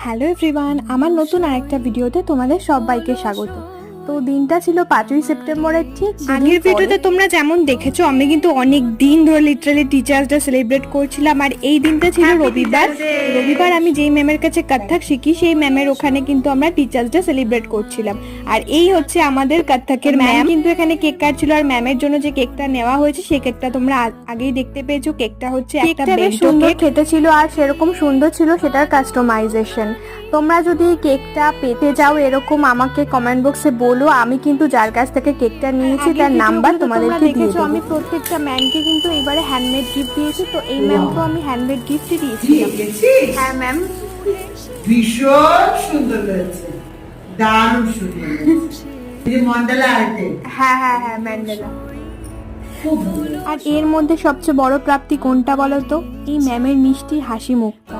Hello everyone, আমার নতুন আরেকটা ভিডিওতে তোমাদের সবাইকে স্বাগত। তো দিনটা ছিল 5ই সেপ্টেম্বরের ঠিক আগের ভিডিওতে তোমরা যেমন দেখেছো, আমি কিন্তু অনেক দিন ধরে লিটারালি টিচার্স ডে সেলিব্রেট করছিলাম। আর এই দিনটা ছিল রবিবার আমি যেই ম্যামের কাছে কত্থক শিখি সেই ম্যামের ওখানে কিন্তু আমরা টিচার্স ডে সেলিব্রেট করছিলাম। আর এই হচ্ছে আমাদের কত্থকের ম্যাম, কিন্তু এখানে কেক কাটছিল। আর ম্যামের জন্য যে কেকটা নেওয়া হয়েছে সেই কেকটা তোমরা আগেই দেখতে পেয়েছো। কেকটা হচ্ছে একটা সুন্দর খেতে ছিল আর সেরকম সুন্দর ছিল সেটার কাস্টমাইজেশন। তোমরা যদি কেকটা পেতে যাও এরকম আমাকে কমেন্ট বক্সে বলো, আমি কিন্তু যার কাছ থেকে কেকটা নিয়েছি তার নাম্বার তোমাদেরকে দিয়ে দেব। আমি প্রত্যেকটা ম্যামকে কিন্তু এবারে হ্যান্ডমেড গিফট দিয়েছি, তো এই ম্যামকেও আমি হ্যান্ডমেড গিফটই দিয়েছিলাম। হ্যাঁ ম্যাম, ভীষণ সুন্দর হয়েছে, দারুণ সুন্দর হয়েছে। এই মন্ডলা আর্টে, হ্যাঁ হ্যাঁ হ্যাঁ ম্যান্ডেলা। খুব ভালো। আর এর মধ্যে সবচেয়ে বড় প্রাপ্তি কোনটা বলো তো? এই ম্যামের মিষ্টি হাসি মুখটা।